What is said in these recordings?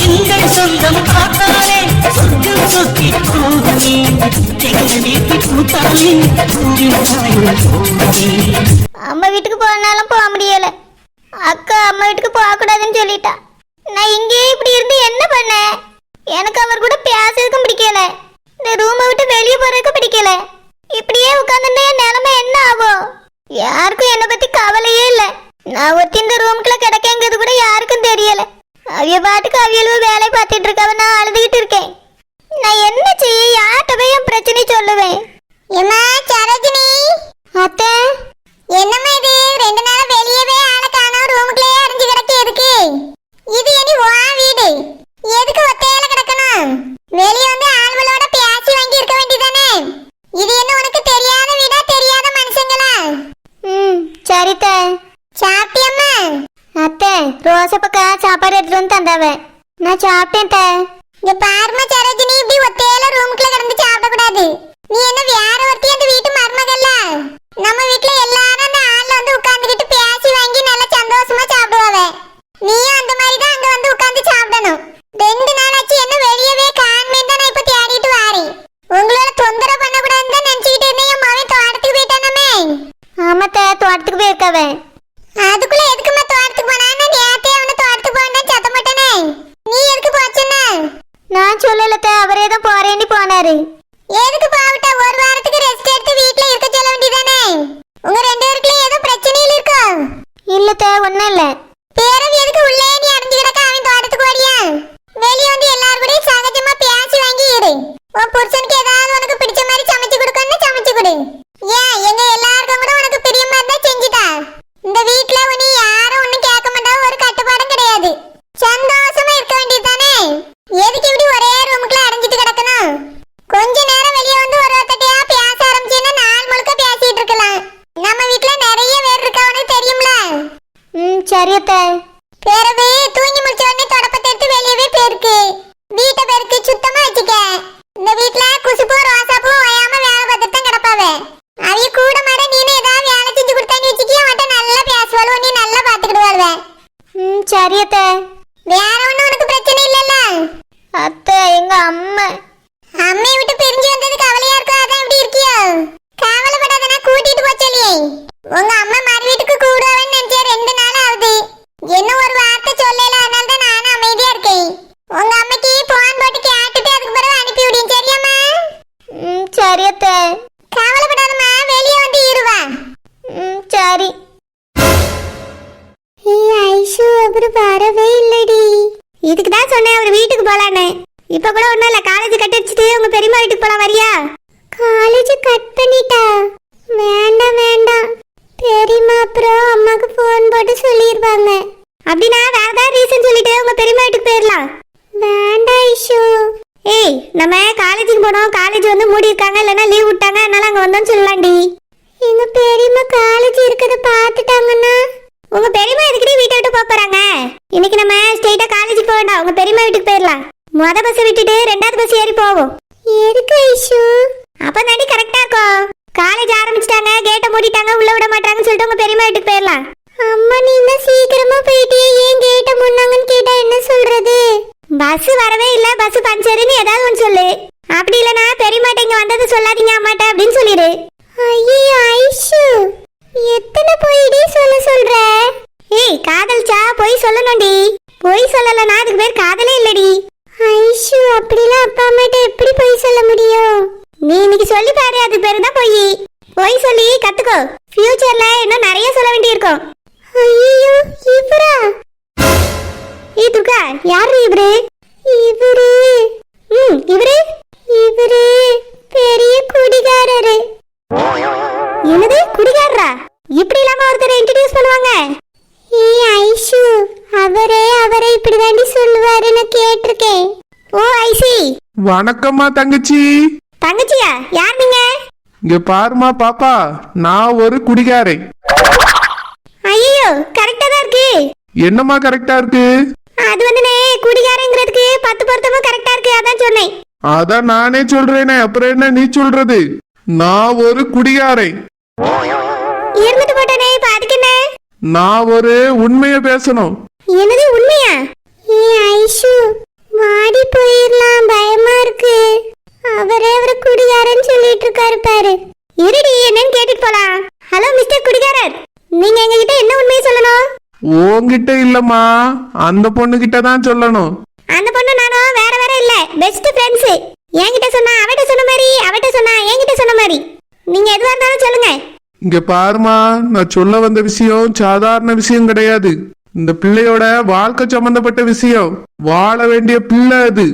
எங்கள் சொந்தம் பார்த்தாலே சொர்க்கம் சொத்தி போகுமே எங்கள் வீட்டு கூத்தாலே அம்மா வீட்டுக்கு போனாலும் போக முடியல. அக்கா அம்மா வீட்டுக்கு போக கூடாதுன்னு சொல்லிட்டா. நான் இங்கேயே இப்படி இருந்து என்ன பண்ண? எனக்கு அவர் கூட பேசுறதுக்கும் பிடிக்கல. இந்த ரூமை விட்டு வெளியே போறதுக்கு பிடிக்கல. இப்படியே உட்கார்ந்துட்டா என் நிலைமை என்ன ஆகும்? யாருக்கும் என்னை பத்தி கவலையே இல்லை. நான் ஒருத்தி இந்த ரூமுக்குள்ள கிடக்கேங்கிறது கூட யாருக்கும் தெரியல. அவிய பாட்டுக்கு அவியலு வேலை பார்த்துட்டு இருக்கவ, நான் அழுதுகிட்டு இருக்கேன். நான் என்ன செய்ய? யார்கிட்ட போய் என் பிரச்சனை சொல்லுவேன்? ஏமா சரோஜினி அத்தை, என்னம்மா இது? 2 நாளா வெளியவே ஆளை காணோம், ரூமுக்குள்ளே அடைஞ்சு கிடக்கு. எதுக்கு இது? இனி வா வீடு எதுக்கு ஒத்தையில கிடக்கணும்? வெளியே வந்து ஆள்களோட பேசி வாங்கி இருக்க வேண்டியதானே? இது என்ன உனக்கு தெரியாத வீடா? தெரியாத மனுஷங்களா? சரித்த. சாப்பிட்டியம்மா? அத்தை, ரோசப்பக்கா சாப்பாடு எடுத்துட்டு வந்து தந்தாவ. நான் சாப்பிட்டேன். இங்க பாருமா சரோஜினி, இப்படி ஒத்தையில ரூமுக்குள்ள கிடந்து சாப்பிடக்கூடாது. நீ என்ன வேற ஒருத்தி அந்த வீட்டு மருமகள்ல? நம்ம வீட்டுல எல்லாரும் அந்த ஆள்ல வந்து உட்கார்ந்துகிட்டு பேசி வாங்கி நல்லா சந்தோஷமா சாப்பிடுவாவ. நீயும் அந்த மாதிரி தான் அங்க வந்து உட்கார்ந்து சாப்பிடணும். 2 நாள் ஆச்சு என்ன வெளியவே காண்மேன் தான் நான் இப்ப தேடிட்டு வாரேன். உங்களோட தொந்தரவு பண்ணக்கூடாதுன்னு தான் நினைச்சுக்கிட்டு இருந்தேன். என் மகன் தோட்டத்துக்கு போயிட்டானே. ஆமாத்த, தோட்டத்துக்கு போயிருக்காவே. அதுக்குள்ள எதுக்குமா தோட்டத்துக்கு போனா? நான் நேத்தே அவனை தோட்டத்துக்கு போனா சத்தம் போட்டனே. நீ எதுக்கு போச்சுன்னா? நான் சொல்லலத்த, அவரே தான் போறேன்னு போனாரு. எதுக்கு போவிட்ட? ஒரு வாரத்துக்கு ரெஸ்ட் எடுத்து வீட்ல இருக்க சொல்ல வேண்டியதானே? உங்க 2 பேருக்குள்ள ஏதோ பிரச்சனையில இருக்கோ? இல்லத்த, ஒண்ணும் இல்ல. பேரவி எதுக்கு உள்ளே நீ அடைஞ்சு கிடக்க? அவன் தோட்டத்துக்கு ஓடியா? வெளியே வந்து எல்லாரும் கூட சகஜமா பேசி வாங்கி இரு. உன் புருஷனுக்கு ஏதாவது உனக்கு பிடிச்ச மாதிரி சமைச்சு கொடுக்கணும்னு சமைச்சு கொடு. ஏன் எங்க எல்லாருக்கும் கூட உனக்கு பிரியமா இருந்தா செஞ்சுட்டா. இந்த வீட்ல உன்னை யாரும் ஒண்ணும் கேட்க மாட்டாங்க, ஒரு கட்டுப்பாடும் கிடையாது. சந்தோஷமா இருக்க வேண்டியதுதானே? எதுக்கு இப்படி ஒரே ரூமுக்குள்ள அடைஞ்சிட்டு கிடக்கணும்? கொஞ்ச நேரம் வெளியே வந்து ஒரு ஒருத்தட்டையா பேச ஆரம்பிச்சீங்கன்னா நாள் முழுக்க பேசிட்டு இருக்கலாம். நம்ம வீட்ல நிறைய பேர் இருக்கா, உனக்கு தெரியும்ல? சரியத்த. பிறகு தூங்கி முடிச்ச உடனே தொடப்பத்தை எடுத்து வெளியவே பேருக்கு வீட்டை பேருக்கு சுத்தமா வச்சுக்க. இந்த வீட்ல குசுப்பூ ரோசாப்பூ ஓயாம வேலை பார்த்துட்டு தான் கிடப்பாவே. அவைய கூட மாட நீனு ஏதாவது வேலை செஞ்சு கொடுத்தான்னு வச்சுக்கி, அவன்கிட்ட நல்லா பேசுவாள், நீ நல்லா பாத்துக்கிடுவாள்வ. சரியத்த. வேற ஒண்ணும் உனக்கு பிரச்சனை இல்லல்ல? அத்தை, எங்க அம்மையை விட்டு பிரிஞ்சு வந்தது கவலையா இருக்கோ? அதான் இப்படி இருக்கியோ? கவலைப்படாத, நான் கூட்டிட்டு போச்சலியே. உங்க அம்மா மறு வீட்டுக்கு கூடுவான்னு நினைச்சா 2 நாள் ஆகுது. என்ன ஒரு வார்த்தை சொல்லல, அதனால தான் நானும் அமைதியா இருக்கேன். உங்க அம்மைக்கு போன் போட்டு கேட்டுட்டு அதுக்கு பிறகு அனுப்பி விடுங்க, சரியாம்மா? சரியத்த. கவலைப்படாதம்மா, வெளியே வந்து இருவா. சரி. ஐஷு அப்புறம் வரவே இல்லடி. இதுக்கு தான் சொன்னேன் அவர் வீட்டுக்கு போலான்னு. இப்ப கூட ஒண்ணும் இல்ல, காலேஜ் கட் அடிச்சுட்டு உங்க பெரியம்மா வீட்டுக்கு போலாம், வரியா? காலேஜ் கட் பண்ணிட்டா? வேண்டாம் வேண்டாம், பெரியம்மா அப்புறம் அம்மாக்கு போன் போட்டு சொல்லிடுவாங்க. அப்படின்னா வேற ஏதாவது ரீசன் சொல்லிட்டு உங்க பெரியம்மா வீட்டுக்கு போயிடலாம். வேண்டாம் ஐஷு. ஏய், நம்ம காலேஜுக்கு போனோம், காலேஜ் வந்து மூடி இருக்காங்க, இல்லைன்னா லீவ் விட்டாங்க, அதனால அங்க வந்தோம்னு சொல்லலாம்டி. எங்க பெரியம்மா காலேஜ் இருக்கிறத பாத்துட்டாங்கன்னா? உங்க பெரியம்மா எதுக்கடி வீட்டை விட்டு போறாங்க? இன்னைக்கு நம்ம ஸ்ட்ரெயிட்டா காலேஜுக்கு போக வேண்டாம், உங்க பெரியம்மா வீட்டுக்கு போயிடலாம். முத பஸ் விட்டுட்டு 2வது பஸ் ஏறி போவோம். எதுக்கு ஐஷு? அப்பதாண்டி கரெக்டா இருக்கும். காலேஜ் ஆரம்பிச்சிட்டாங்க, கேட்டை மூடிட்டாங்க, உள்ள விட மாட்டாங்கன்னு சொல்லிட்டு உங்க பெரியம்மா வீட்டுக்கு போயிடலாம். அம்மா, நீ தான் சீக்கிரமா போயிட்டியே, ஏன் கேட்டை மூடினாங்கன்னு கேட்டா என்ன சொல்றது? பஸ் வரவே இல்ல, பஸ் பஞ்சர்னு ஏதாவது ஒன்று சொல்லு. அப்படி இல்லைன்னா பெரியம்மாட்ட இங்க வந்தது சொல்லாதீங்க அம்மாட்ட அப்படின்னு சொல்லிடு. ஐயோ ஐஷு, எத்தனை போயிடி சொல்ற? ஏய், காதலிச்சா போய் சொல்லணும்டி. போய் சொல்லலன்னா அதுக்கு பேர் காதலே இல்லடி. ஐஷு, அப்படிலாம் அப்பா அம்மாட்ட எப்படி போய் சொல்ல முடியும்? நீ இன்னைக்கு சொல்லி பாரு, அது பேரு தான் போய். போய் சொல்லி கத்துக்கோ, ஃபியூச்சர்ல இன்னும் நிறைய சொல்ல வேண்டியிருக்கும். ஐயோ, இவரா? ஏ துர்கா, யாரு இவரு? இவரு இவரு பெரிய குடிகாரரு. என்னது குடிகாரரா? இப்படி இல்லாம ஒருத்தரை இன்ட்ரோடியூஸ் பண்ணுவாங்க? ஏய் ஐஷு, அவரே இப்படி தாண்டி சொல்லுவாருன்னு கேட்டிருக்கேன். ஓ ஐசி. வணக்கம்மா தங்கச்சி. தங்கச்சியா? யார் நீங்க? இங்க பாருமா பாப்பா, நான் ஒரு குடிகாரை. ஐயோ, கரெக்டா தான் இருக்கு. என்னம்மா கரெக்டா இருக்கு? அது வந்து குடிகாரங்கிறதுக்கு 10 பொருத்தமும் கரெக்டா இருக்கு, அதான் சொன்னேன். அதான் நானே சொல்றேனே, அப்புறம் என்ன நீ சொல்றது? நான் ஒரு குடிகாரை. இருந்துட்டு போட்டனே, இப்ப அதுக்கு என்ன? நான் ஒரு உண்மையை பேசணும். என்னது உண்மையா? ஏ ஐஷு, இல்லம்மா, அந்த பொண்ணு கிட்ட தான் சொல்லணும். அந்த பொண்ணு நானும் வேற வேற இல்ல, பெஸ்ட் ஃப்ரெண்ட்ஸ். என்கிட்ட சொன்னா அவட்ட சொன்ன மாதிரி, அவட்ட சொன்னா என்கிட்ட சொன்ன மாதிரி. நீங்க எதுவா இருந்தாலும் சொல்லுங்க. இங்க பாருமா, நான் சொல்ல வந்த விஷயம் சாதாரண விஷயம் கிடையாது. இந்த பிள்ளையோட வாழ்க்கை சம்பந்தப்பட்ட விஷயம். வாழ வேண்டிய பிள்ளை அது.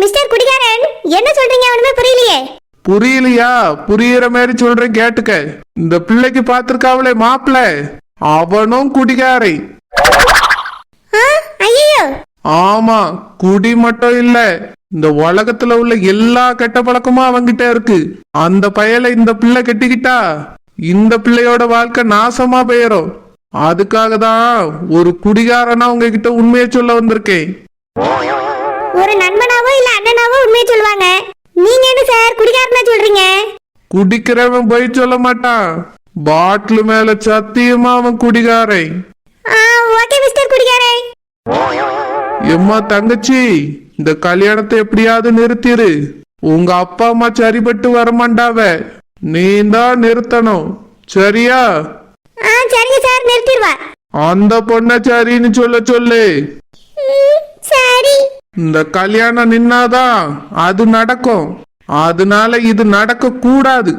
மிஸ்டர் குடிகாரன், என்ன சொல்றீங்க? ஒண்ணுமே புரியலையே. புரியலையா? புரியுற மாதிரி சொல்றேன் கேட்டுக்க. இந்த பிள்ளைக்கு பாத்திருக்காவளே மாப்பிள்ள, அவனும் குடிகாரை. ஐயோ! ஆமா, குடி மட்டும் இல்ல, இந்த உலகத்துல உள்ள எல்லா கெட்ட பழக்கமும் அவங்கிட்ட இருக்கு. அந்த பயலை இந்த பிள்ளை கெட்டிக்கிட்டா இந்த பிள்ளையோட வாழ்க்கை நாசமா போயிரும். அதுக்காக தான் ஒரு குடிகாரனா உங்ககிட்ட உண்மையை சொல்ல வந்திருக்கேன். ஒரு நண்பனாவோ இல்ல அண்ணனாவோ உண்மையை சொல்லுவாங்க. நீங்க என்ன சார் குடிகாரனா சொல்றீங்க? குடிக்கிறவன் போய் சொல்ல மாட்டான். பாட்டில் மேல சத்தியமா அவன் குடிகாரை. Okay mister குடிகாரே. எம்மா தங்கச்சி, இந்த கல்யாணத்தை எப்படியாவது நிறுத்திரு. உங்க அப்பா அம்மா சரிபட்டு வரமாட்டாவ, நீ தான் நிறுத்தணும். சரியா? சரிங்க சார், நிறுத்திடுவா. அந்த பொண்ண சரின்னு சொல்ல சொல்லு. சரி. இந்த கல்யாணம் நின்னாதான் அது நடக்கும். அதனால இது நடக்க கூடாது.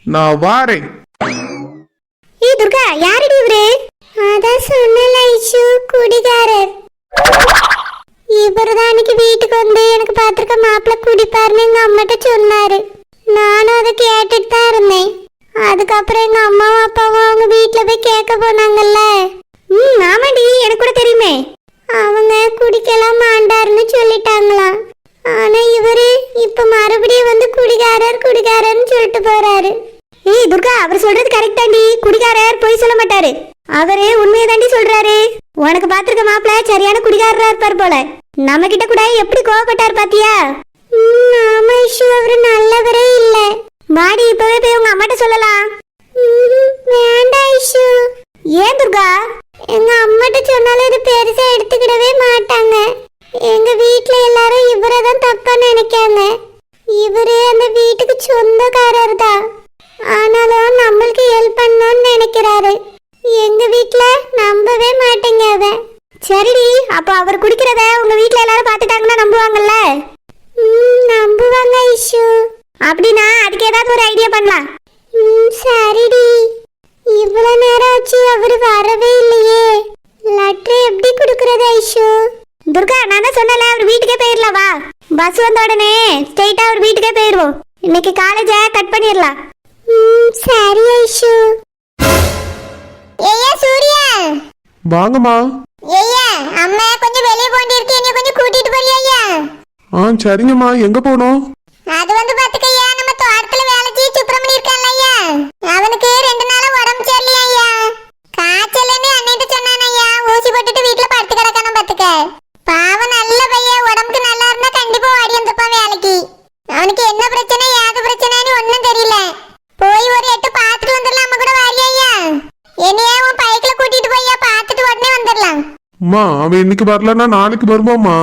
நான் வாரேன். துர்கா, யாரடி இவரு? அதான் சொன்னல ஐஷு, குடிகாரர். இவருதான் அன்னைக்கு வீட்டுக்கு வந்து எனக்கு பாத்திருக்க மாப்பிள்ள குடிப்பாருன்னு எங்க அம்மாட்ட சொன்னாரு. நானும் அதை கேட்டுட்டு தான் இருந்தேன். அதுக்கப்புறம் எங்க அம்மாவும் அப்பாவும் அவங்க வீட்டுல போய் கேட்க போனாங்கல்ல. ஆமாடி, எனக்கு கூட தெரியுமே. அவங்க குடிக்கலாம் மாண்டாருன்னு சொல்லிட்டாங்களாம். ஆனா இவரு இப்ப மறுபடியும் வந்து குடிகாரர் குடிகாரர்னு சொல்லிட்டு போறாரு. துர்கா, அவர் சொல்றது கரெக்டாண்டி. குடிகாரர் பொய் சொல்ல மாட்டாரு. அவரு உண்மையை தாண்டி சொல்றாரு. உனக்கு பாத்திருக்க மாப்பிள்ள சரியான குடிகாரரா இருப்பார் போல. நம்ம கிட்ட கூட எப்படி கோவப்பட்டார் பாத்தியா? ஆமா ஐஷு, அவரு நல்லவரே இல்ல. வாடி, இப்பவே போய் உங்க அம்மாட்ட சொல்லலாம். வேண்டாம் ஐஷு. ஏன் துர்கா? எங்க அம்மாட்ட சொன்னாலும் இது பெருசா எடுத்துக்கிடவே மாட்டாங்க. எங்க வீட்டுல எல்லாரும் இவரதான் தப்பா நினைக்காங்க. இவரு அந்த வீட்டுக்கு சொந்தக்காரர் தான். ஆனாலும் நம்மளுக்கு ஹெல்ப் பண்ணணும்னு நினைக்கிறாரு. எங்க வீட்டுல நம்பவே மாட்டேங்க அவ. சரிடி, அப்ப அவர் குடிக்கிறத உங்க வீட்டுல எல்லாரும் பாத்துட்டாங்கன்னா நம்புவாங்கல்ல? நம்புவாங்க ஐஷு. அப்படின்னா அதுக்கு ஏதாவது ஒரு ஐடியா பண்ணலாம். சரிடி. இவ்வளவு நேரம் ஆச்சு, அவரு வரவே இல்லையே. லெட்டர் எப்படி கொடுக்கறது ஐஷு? துர்கா, நான் தான் சொன்னல, அவர் வீட்டுக்கே போயிடலாம். வா, பஸ் வந்த உடனே ஸ்ட்ரெயிட்டா அவர் வீட்டுக்கே போயிடுவோம். இன்னைக்கு காலேஜை கட் பண்ணிடலாம். சரி ஐஷு. ஏய்யா சூர்யா. வாங்கம்மா. ஏய்யா, அம்மா கொஞ்சம் வெளிய போண்டி இருக்கு, என்னைய கொஞ்சம் கூட்டிட்டு போறியா? சரிங்கம்மா. எங்க போகணும்? அது வந்து பாத்துக்கய்யா, நம்ம தோட்டத்துல வேலை செய்ய சுப்பிரமணி இருக்கான்ல ஐயா, அவனுக்கு 2 நாளா உடம்பு சரியில்லையா ஐயா. காய்ச்சல்னு அண்ணிட்டு சொன்னான் ஐயா. ஊசி போட்டுட்டு வீட்டுல படுத்து கிடக்கணும் பாத்துக்க. பாவம் நல்ல பையன், உடம்புக்கு நல்லா இருந்தா கண்டிப்பா ஓடி வந்துப்பான் வேலைக்கு. அவனுக்கு என்ன பிரச்சனை ஏது பிரச்சனைன்னு ஒன்னும் தெரியல. போய் ஒரு 8 பாத்துட்டு வந்துடலாம். நம்ம கூட வாரியா ஐயா? என்னையே உன் பைக்ல கூட்டிட்டு போய்யா, பாத்துட்டு உடனே வந்துடலாம். அம்மா, அவன் இன்னைக்கு வரலன்னா நாளைக்கு வருவாம்மா.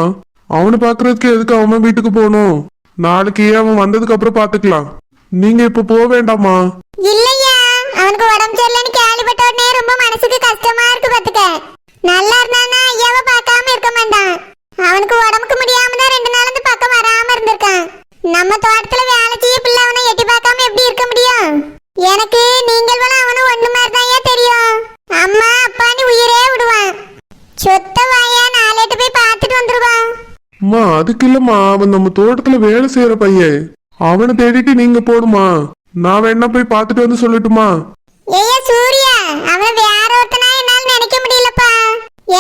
அவனை பாக்குறதுக்கு எதுக்கு அவன் வீட்டுக்கு போகணும்? நாளைக்கு அவன் வந்ததுக்கு அப்புறம் பாத்துக்கலாம். நீங்க இப்ப போக வேண்டாமா? இல்லையா, அவனுக்கு உடம்பு சரியில்லைன்னு கேள்விப்பட்ட உடனே ரொம்ப மனசுக்கு கஷ்டமா இருக்கு பாத்துக்க. நல்லா இருந்தானா ஐயாவை பார்க்காம இருக்க மாட்டான். அவனுக்கு உடம்புக்கு முடியாம தான் 2 நாள் இந்த பக்கம் வராம இருந்திருக்கான். நம்ம தோட்டத்துல வேலை செய்ய பிள்ளை அவனை எட்டி பார்க்காம எப்படி இருக்க முடியும்? எனக்கு நீங்கள் வேணா அவனும் ஒண்ணு மாதிரி தான் தெரியும். அம்மா அப்பான்னு உயிரே விடுவான். சொத்த வாயா, 4 போய் பார்த்துட்டு வந்துருவான். அம்மா, அதுக்கு இல்லம்மா, அவன் நம்ம தோட்டத்துல வேலை செய்யற பையன். அவனை தேடிட்டு நீங்க போடுமா. நான் வேணா போய் பார்த்துட்டு வந்து சொல்லட்டுமா? ஏய்யா சூர்யா, அவன் வேற ஒருத்தனா என்னால நினைக்க முடியலப்பா.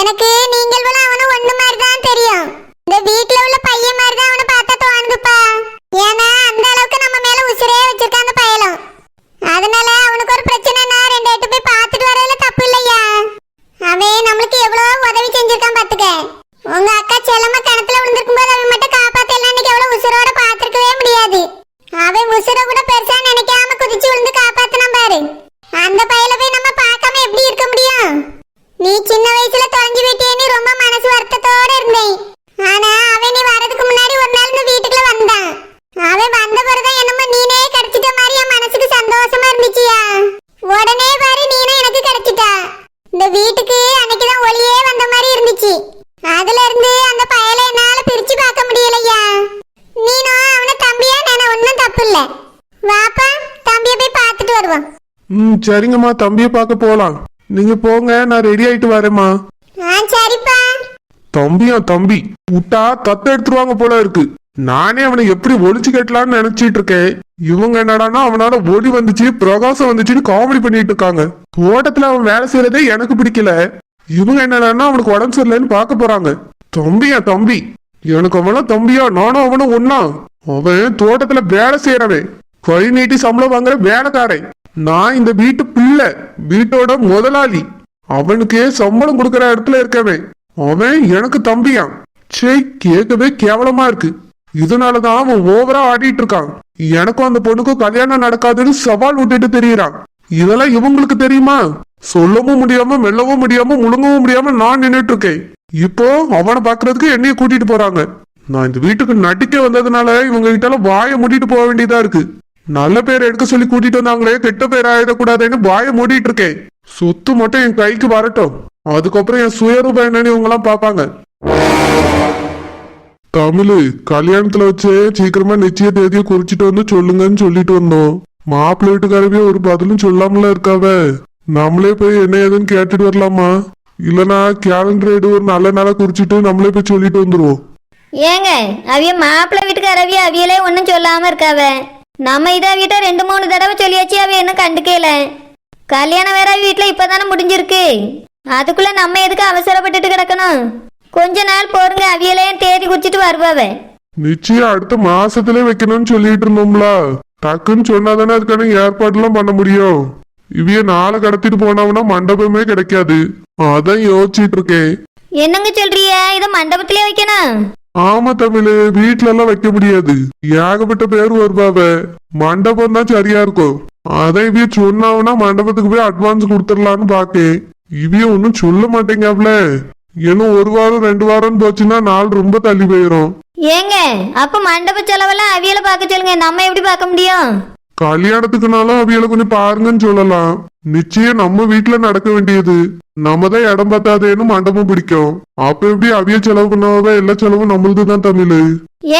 எனக்கு நீங்கள் வேணா அவனும் ஒண்ணு மாதிரி தான் தெரியும். இந்த வீட்டுல உள்ள பையன் மாதிரி தான் அவனை பார்த்தா தோணுதுப்பா. ஏன்னா அந்த அளவுக்கு நம்ம மேல உசிரே வச்சிருக்கான் அந்த பயலும். அதனால அவனுக்கு ஒரு பிரச்சனைனா 2 எட்டு போய் பார்த்துட்டு வரதுல தப்பு இல்லையா? அவன் நம்மளுக்கு எவ்வளவு உதவி செஞ்சிருக்கான் பாத்துக்க. உங்க அக்கா செல்லம்மா கணத்துல விழுந்திருக்கும் போது அவன் மட்டும் காப்பாத்தலாம். இன்னைக்கு எவ்வளவு உசுரோட பாத்துருக்கவே முடியாது. அவன் உசுர கூட பெருசா நினைக்காம குதிச்சு விழுந்து காப்பாத்தினான் பாரு. அந்த பையல போய் நம்ம பார்க்காம எப்படி இருக்க முடியும்? நீ சின்ன வயசுல தொலைஞ்சு விட்டேன்னு ரொம்ப மனசு வருத்தத்தோட இருந்தேன். சரிங்கம்மா, தம்பியை பார்க்க போலாம். நீங்க போங்க, நான் ரெடி ஆயிட்டு வரேம்மா. சரிப்பா. தம்பி விட்டா தத்த எடுத்துருவாங்க போல இருக்கு. நானே அவனை எப்படி ஒளிச்சு கட்டலான்னு நினைச்சிட்டு இருக்கேன். இவங்க என்னடானா அவனால ஒளி வந்துச்சு பிரகாசம் வந்துச்சுன்னு காமெடி பண்ணிட்டு இருக்காங்க. தோட்டத்துல அவன் வேலை செய்யறதே எனக்கு பிடிக்கல. இவங்க என்னடானா அவனுக்கு உடம்பு சரியில்லைன்னு பார்க்க போறாங்க. தம்பி எனக்கு அவனும் தம்பியா, நானும் அவனும் ஒன்னா. அவன் தோட்டத்துல வேலை செய்யறவன், கை நீட்டி சம்பளம் வாங்குற வேலைக்காரன். நான் இந்த வீட்டு பிள்ளை, வீட்டோட முதலாளி. அவனுக்கே சம்பளம் கொடுக்கற இடத்துல இருக்கவன். அவன் எனக்கு தம்பியான். சே, கேட்கவே கேவலமா இருக்கு. இதனாலதான் அவன் ஓவரா ஆடிட்டு இருக்கான். எனக்கும் அந்த பொண்ணுக்கும் கல்யாணம் நடக்காதுன்னு சவால் விட்டுட்டு தெரியறான். இதெல்லாம் இவங்களுக்கு தெரியுமா? சொல்லவும் முடியாம, மெல்லவும் முடியாம, முழுங்கவும் முடியாம நான் நின்னுட்டு இருக்கேன். இப்போ அவனை பாக்குறதுக்கு என்னைய கூட்டிட்டு போறாங்க. நான் இந்த வீட்டுக்கு நடிக்க வந்ததுனால இவங்க கிட்ட வாயை மூடிட்டு போக வேண்டியதா இருக்கு. நல்ல பேர் எடுக்க சொல்லி கூட்டிட்டு வந்தாங்களே, கெட்ட பேர் ஆயிடக்கூடாதுன்னு வாயை மூடிட்டு இருக்கேன். சொத்து மட்டும் என் கைக்கு வரட்டும், அதுக்கப்புறம் என் சுயரூபம் என்னன்னு இவங்க எல்லாம் பாப்பாங்க. தமிழ், கல்யாணத்துல வச்சு சீக்கிரமா நிச்சய தேதியை குறிச்சிட்டு வந்து சொல்லுங்கன்னு சொல்லிட்டு வந்தோம். மாப்பிள்ளை வீட்டுக்காரவே ஒரு பதிலும் சொல்லாமல இருக்காவ. நம்மளே போய் என்ன ஏதுன்னு கேட்டுட்டு வரலாமா? இல்லனா கேலண்டர் எடு, ஒரு நல்ல நாளா குறிச்சிட்டு நம்மளே போய் சொல்லிட்டு வந்துருவோம். ஏங்க, அவிய மாப்பிள்ளை வீட்டுக்காரவிய அவியலே ஒன்னும் சொல்லாம இருக்காவ. நம்ம இதை வீட்டை 2-3 தடவை சொல்லியாச்சு, அவ என்ன கண்டுக்கல. கல்யாணம் வேற வீட்டுல இப்பதானே முடிஞ்சிருக்கு. அதுக்குள்ள நம்ம எதுக்கு அவசரப்பட்டுட்டு கிடக்கணும்? கொஞ்ச நாள் போருங்க, அவியலே தேதி குறிச்சிட்டு வருவாவ. நிச்சயம் அடுத்த மாசத்துல வைக்கணும்னு சொல்லிட்டு இருந்தோம்ல. டக்குன்னு சொன்னாதானே அதுக்கான ஏற்பாடுலாம் பண்ண முடியும். இவைய நாளை கடத்திட்டு போனவனா மண்டபமே கிடைக்காது. அதான் யோசிச்சுட்டு இருக்கேன். என்னங்க சொல்றிய? இத மண்டபத்திலே வைக்கணும்? ஆமா தமிழ், வீட்டுல எல்லாம் வைக்க முடியாது. ஏகப்பட்ட பேர் வருவாவ. மண்டபம் தான் சரியா இருக்கும். அதான் இவைய சொன்னாவனா மண்டபத்துக்கு போய் அட்வான்ஸ் கொடுத்துடலான்னு பாக்கேன். இவைய ஒன்னும் சொல்ல மாட்டேங்கல. இன்னும் 1 வாரம் 2 வாரம் போச்சுன்னா நாள் ரொம்ப தள்ளி போயிரும். ஏங்க, அப்ப மண்டப செலவெல்லாம் அவியல பார்க்க சொல்லுங்க, நம்ம எப்படி பார்க்க முடியும்? கல்யாணத்துக்குனாலும் அவியல கொஞ்சம் பாருங்கன்னு சொல்லலாம். நிச்சயம் நம்ம வீட்டுல நடக்க வேண்டியது. நம்ம தான் இடம் பார்த்தாதேன்னு மண்டபம் பிடிக்கும். அப்ப எப்படி அவிய செலவு பண்ணாவ? எல்லா செலவும் நம்மளுதுதான் தமிழ்.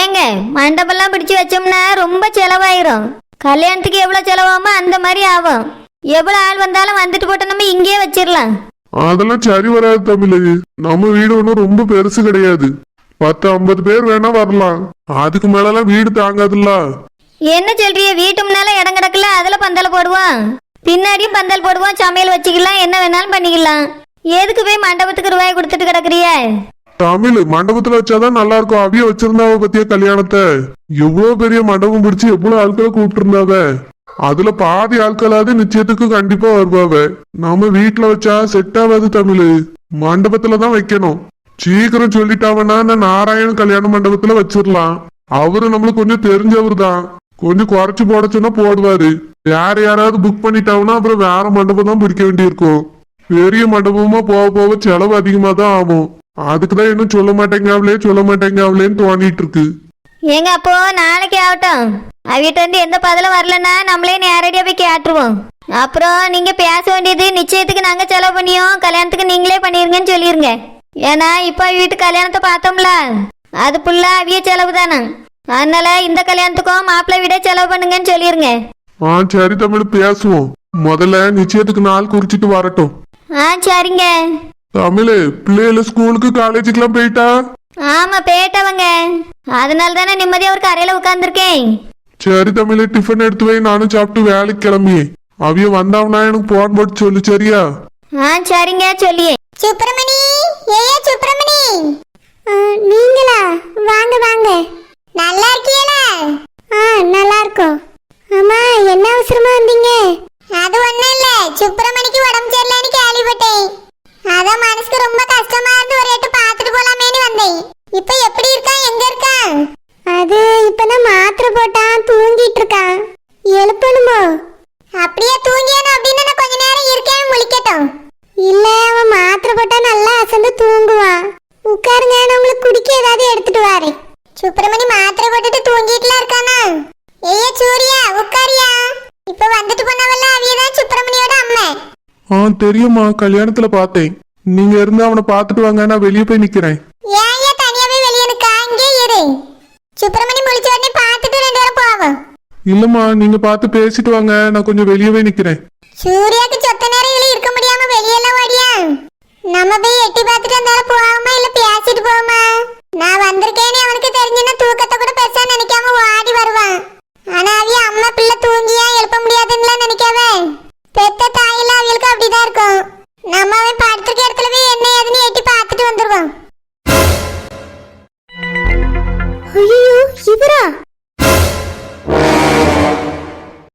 ஏங்க, மண்டபம்லாம் பிடிச்சு வச்சோம்னா ரொம்ப செலவாயிரும். கல்யாணத்துக்கு எவ்வளவு செலவாமோ அந்த மாதிரி ஆகும். எவ்வளவு ஆள் வந்தாலும் வந்துட்டு போட்டு நம்ம இங்கேயே வச்சிடலாம். அதெல்லாம் சரி வராது தமிழ். நம்ம வீடு ஒன்றும் ரொம்ப பெருசு கிடையாது. 10-50 பேர் வேணா வரலாம். அதுக்கு மேலாம் வீடு தாங்காதுல்ல. என்ன சொல்றிய? வீட்டு முன்னால இடம் கிடக்கல, அதுல பந்தல் போடுவோம். பின்னாடியும் பந்தல் போடுவோம், சமையல் வச்சுக்கலாம், என்ன வேணாலும் பண்ணிக்கலாம். எதுக்கு போய் மண்டபத்துக்கு ரூபாய் கொடுத்துட்டு கிடக்குறிய? தமிழ், மண்டபத்துல வச்சாதான் நல்லா இருக்கும். அவிய வச்சிருந்தாவ பத்திய கல்யாணத்தை எவ்வளவு பெரிய மண்டபம் பிடிச்சு எவ்வளவு ஆட்களை கூப்பிட்டு இருந்தாவ. அதுல பாதி ஆட்களாவது நிச்சயத்துக்கு கண்டிப்பா வருவாவ. நம்ம வீட்டுல வச்சா செட் ஆகாது தமிழ். மண்டபத்துலதான் வைக்கணும். சீக்கிரம் சொல்லிட்டாவனா நான் நாராயண் கல்யாண மண்டபத்துல வச்சிடலாம். அவரு நம்மளுக்கு கொஞ்சம் தெரிஞ்சவர் தான். கொஞ்சம் குறைச்சு போட சொன்னா போடுவாரு. வேற யாராவது புக் பண்ணிட்டாங்கன்னா அப்புறம் வேற மண்டபம் தான் பிடிக்க வேண்டியிருக்கும். பெரிய மண்டபமா போக போக செலவு அதிகமா தான் ஆகும். அதுக்குதான் இன்னும் சொல்ல மாட்டேங்கன்னு தோணிட்டு இருக்கு. ஏங்க, அப்போ நாளைக்கு ஆகட்டும். அவிட்ட இருந்து எந்த பதிலும் வரலன்னா நம்மளே நேரடியா போய் கேட்டுருவோம். அப்புறம் நீங்க பேச வேண்டியது நிச்சயத்துக்கு நாங்க செலவு பண்ணியோம், கல்யாணத்துக்கு நீங்களே பண்ணிருங்கன்னு சொல்லிருங்க. ஏன்னா இப்ப வீட்டு கல்யாணத்தை பார்த்தோம்ல, அது ஃபுல்லா அவிய செலவு தானே. அதனால இந்த கல்யாணத்துக்கும் மாப்பிள்ளை வீட செலவு பண்ணுங்கன்னு சொல்லிருங்க. சரி தமிழ், பேசுவோம். முதல்ல நிச்சயத்துக்கு நாள் குறிச்சிட்டு வரட்டும். சரிங்க. தமிழ், பிள்ளைகள ஸ்கூலுக்கு காலேஜுக்கு போயிட்டா? ஆமா, போயிட்டவங்க. அதனால தானே நிம்மதியா ஒரு கரையில உட்கார்ந்துருக்கேன். சரி தமிழ், டிஃபன் எடுத்து வை, நானும் சாப்பிட்டு வேலைக்கு கிளம்பியே. அவிய வந்தாவனா எனக்கு போன் போட்டு சொல்லு, சரியா? சரிங்க, சொல்லியே. சுப்பிரமணி, ஏயா சுப்பிரமணி, நீங்களா? வாங்க வாங்க. நல்லா இருக்கீங்களா? நல்லா இருக்கோம். அம்மா, என்ன அவசரமா வந்தீங்க? அது ஒண்ணும் இல்ல, சுப்பிரமணிக்கு உடம்பு சரியில்லைன்னு கேள்விப்பட்டேன். அதான் மனசுக்கு ரொம்ப கஷ்டமா இருந்து ஒரு எட்டு பாத்துட்டு போலாமேன்னு வந்தேன். இப்ப எப்படி இருக்கான், எங்க இருக்கான்? அது இப்பதான் மாத்திரை போட்டான், தூங்கிட்டு இருக்கான். எழுப்பணுமோ? அப்படியே தூங்கியானு அப்படின்னு நான் கொஞ்ச நேரம் இருக்கேன், முழிக்கட்டும். இல்ல, அவன் மாத்திரை போட்டா நல்லா அசந்து தூங்குவான். உட்காருங்க, நான் உங்களுக்கு குடிக்க ஏதாவது எடுத்துட்டு வரேன். சுப்பிரமணி மாத்திரை போட்டுட்டு தூங்கிட்டுலாம் இருக்கானா? ஏய்யா சூர்யா, உட்காரியா. இப்ப வந்துட்டு போனவல்ல, அவியதான் சுப்பிரமணியோட அம்மா. தெரியுமா, கல்யாணத்துல பார்த்தேன். நீங்க இருந்து அவனை பார்த்துட்டு வாங்க, நான் வெளியே போய் நிக்கிறேன். ஏய்யா தனியாவே வெளியே நிக்கா, இங்கே இரு. சுப்பிரமணி முழிச்ச உடனே பார்த்துட்டு 2 பேரும் போவோம். இல்லம்மா, நீங்க பார்த்து பேசிட்டு வாங்க, நான் கொஞ்சம் வெளியவே நிக்கிறேன். சூர்யாக்கு சொத்த நேரம் இருக்க முடியாம வெளியெல்லாம் ஓடி